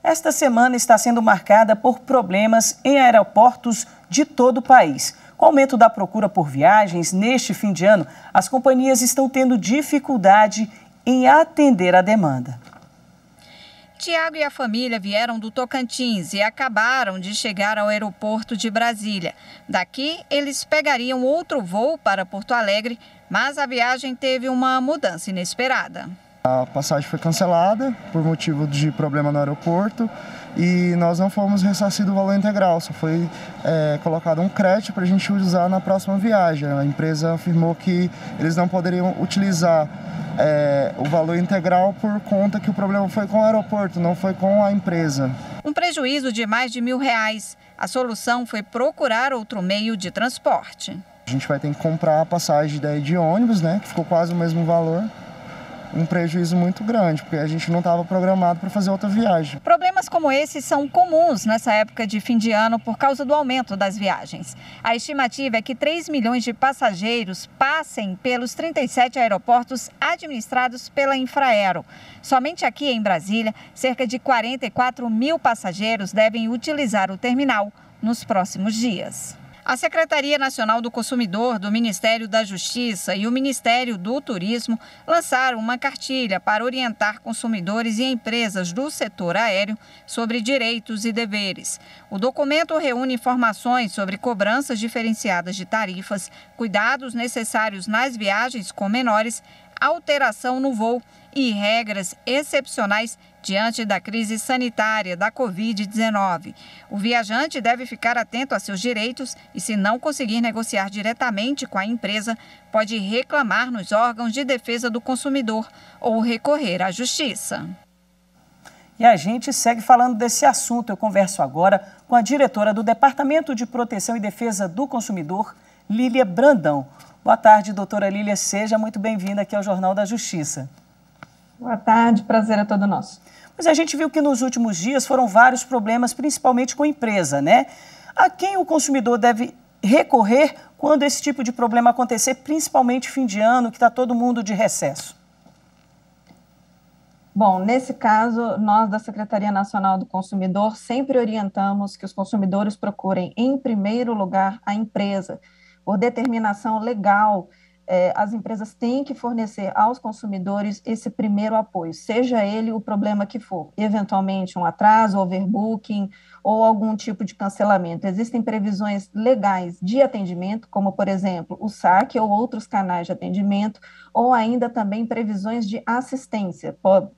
Esta semana está sendo marcada por problemas em aeroportos de todo o país. Com o aumento da procura por viagens neste fim de ano, as companhias estão tendo dificuldade em atender a demanda. Tiago e a família vieram do Tocantins e acabaram de chegar ao aeroporto de Brasília. Daqui, eles pegariam outro voo para Porto Alegre, mas a viagem teve uma mudança inesperada. A passagem foi cancelada por motivo de problema no aeroporto e nós não fomos ressarcidos do valor integral, só foi colocado um crédito para a gente usar na próxima viagem. A empresa afirmou que eles não poderiam utilizar o valor integral por conta que o problema foi com o aeroporto, não foi com a empresa. Um prejuízo de mais de R$1.000. A solução foi procurar outro meio de transporte. A gente vai ter que comprar a passagem de ônibus, né, que ficou quase o mesmo valor. Um prejuízo muito grande, porque a gente não estava programado para fazer outra viagem. Problemas como esse são comuns nessa época de fim de ano por causa do aumento das viagens. A estimativa é que 3 milhões de passageiros passem pelos 37 aeroportos administrados pela Infraero. Somente aqui em Brasília, cerca de 44 mil passageiros devem utilizar o terminal nos próximos dias. A Secretaria Nacional do Consumidor, do Ministério da Justiça e o Ministério do Turismo lançaram uma cartilha para orientar consumidores e empresas do setor aéreo sobre direitos e deveres. O documento reúne informações sobre cobranças diferenciadas de tarifas, cuidados necessários nas viagens com menores, alteração no voo e regras excepcionais diante da crise sanitária da Covid-19. O viajante deve ficar atento a seus direitos e, se não conseguir negociar diretamente com a empresa, pode reclamar nos órgãos de defesa do consumidor ou recorrer à justiça. E a gente segue falando desse assunto. Eu converso agora com a diretora do Departamento de Proteção e Defesa do Consumidor, Lília Brandão. Boa tarde, doutora Lília. Seja muito bem-vinda aqui ao Jornal da Justiça. Boa tarde, prazer é todo nosso. Mas a gente viu que nos últimos dias foram vários problemas, principalmente com a empresa, né? A quem o consumidor deve recorrer quando esse tipo de problema acontecer, principalmente fim de ano, que está todo mundo de recesso? Bom, nesse caso, nós da Secretaria Nacional do Consumidor sempre orientamos que os consumidores procurem, em primeiro lugar, a empresa. Por determinação legal, as empresas têm que fornecer aos consumidores esse primeiro apoio, seja ele o problema que for, eventualmente um atraso, overbooking ou algum tipo de cancelamento. Existem previsões legais de atendimento, como, por exemplo, o saque ou outros canais de atendimento, ou ainda também previsões de assistência.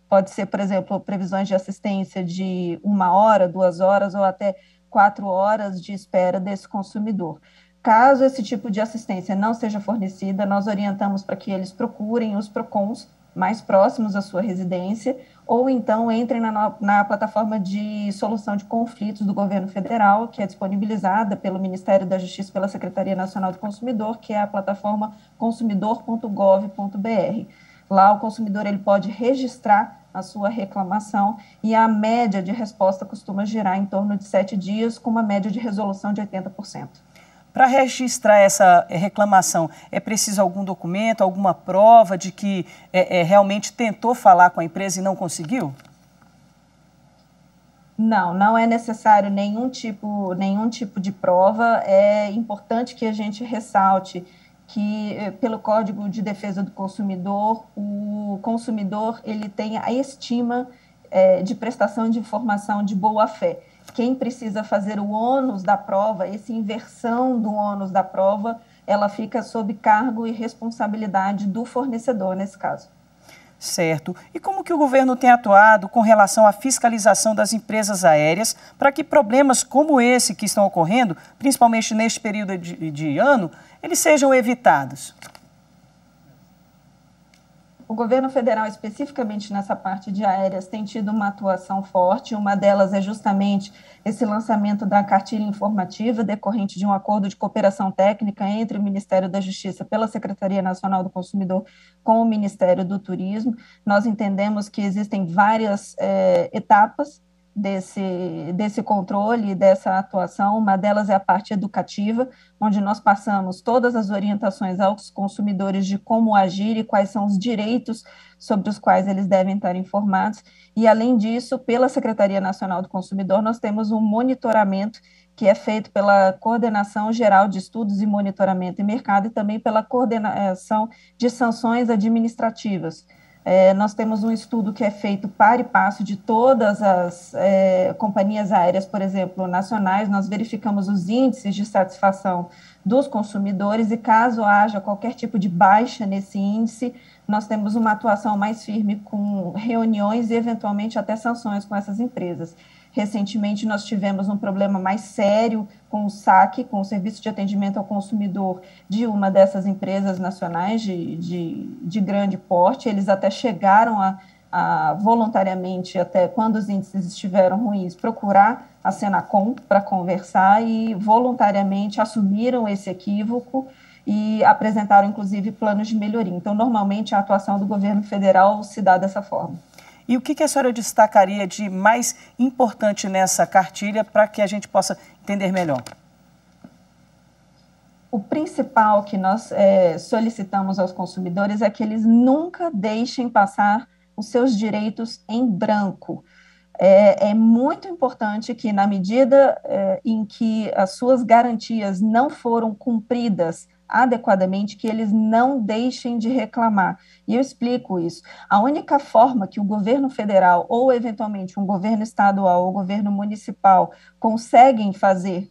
Pode ser, por exemplo, previsões de assistência de 1 hora, 2 horas ou até 4 horas de espera desse consumidor. Caso esse tipo de assistência não seja fornecida, nós orientamos para que eles procurem os PROCONs mais próximos à sua residência, ou então entrem na plataforma de solução de conflitos do governo federal, que é disponibilizada pelo Ministério da Justiça e pela Secretaria Nacional do Consumidor, que é a plataforma consumidor.gov.br. Lá o consumidor ele pode registrar a sua reclamação e a média de resposta costuma girar em torno de 7 dias, com uma média de resolução de 80%. Para registrar essa reclamação, é preciso algum documento, alguma prova de que realmente tentou falar com a empresa e não conseguiu? Não é necessário nenhum tipo de prova. É importante que a gente ressalte que, pelo Código de Defesa do Consumidor, o consumidor ele tem a estima de prestação de informação de boa-fé. Quem precisa fazer o ônus da prova, essa inversão do ônus da prova, ela fica sob cargo e responsabilidade do fornecedor nesse caso. Certo. E como que o governo tem atuado com relação à fiscalização das empresas aéreas para que problemas como esse que estão ocorrendo, principalmente neste período de ano, eles sejam evitados? O governo federal, especificamente nessa parte de aéreas, tem tido uma atuação forte. Uma delas é justamente esse lançamento da cartilha informativa decorrente de um acordo de cooperação técnica entre o Ministério da Justiça pela Secretaria Nacional do Consumidor com o Ministério do Turismo. Nós entendemos que existem várias etapas desse controle, dessa atuação. Uma delas é a parte educativa, onde nós passamos todas as orientações aos consumidores de como agir e quais são os direitos sobre os quais eles devem estar informados. E, além disso, pela Secretaria Nacional do Consumidor, nós temos um monitoramento que é feito pela Coordenação Geral de Estudos e Monitoramento em Mercado e também pela Coordenação de Sanções Administrativas. Nós temos um estudo que é feito par e passo de todas as companhias aéreas, por exemplo, nacionais. Nós verificamos os índices de satisfação dos consumidores e, caso haja qualquer tipo de baixa nesse índice, nós temos uma atuação mais firme com reuniões e, eventualmente, até sanções com essas empresas. Recentemente, nós tivemos um problema mais sério com o SAC, com o Serviço de Atendimento ao Consumidor de uma dessas empresas nacionais de grande porte. Eles até chegaram a voluntariamente, até quando os índices estiveram ruins, procurar a Senacom para conversar e voluntariamente assumiram esse equívoco e apresentaram, inclusive, planos de melhoria. Então, normalmente, a atuação do governo federal se dá dessa forma. E o que a senhora destacaria de mais importante nessa cartilha para que a gente possa entender melhor? O principal que nós solicitamos aos consumidores é que eles nunca deixem passar os seus direitos em branco. É muito importante que, na medida em que as suas garantias não foram cumpridas adequadamente, que eles não deixem de reclamar. E eu explico isso. A única forma que o governo federal ou, eventualmente, um governo estadual ou governo municipal conseguem fazer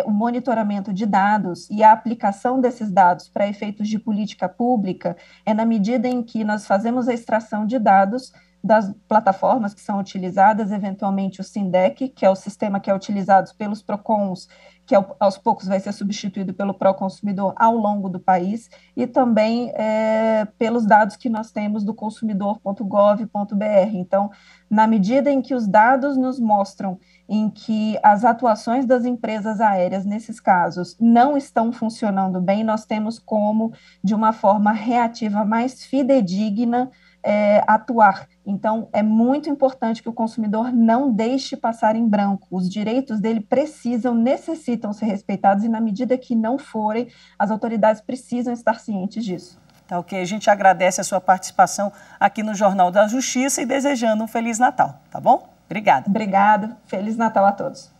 o monitoramento de dados e a aplicação desses dados para efeitos de política pública é na medida em que nós fazemos a extração de dados das plataformas que são utilizadas, eventualmente o SINDEC, que é o sistema que é utilizado pelos PROCONs, que aos poucos vai ser substituído pelo Proconsumidor ao longo do país, e também pelos dados que nós temos do consumidor.gov.br. Então, na medida em que os dados nos mostram em que as atuações das empresas aéreas, nesses casos, não estão funcionando bem, nós temos como, de uma forma reativa mais fidedigna, atuar. Então, é muito importante que o consumidor não deixe passar em branco. Os direitos dele necessitam ser respeitados e, na medida que não forem, as autoridades precisam estar cientes disso. Tá ok. A gente agradece a sua participação aqui no Jornal da Justiça e desejando um Feliz Natal, tá bom? Obrigada. Obrigada. Feliz Natal a todos.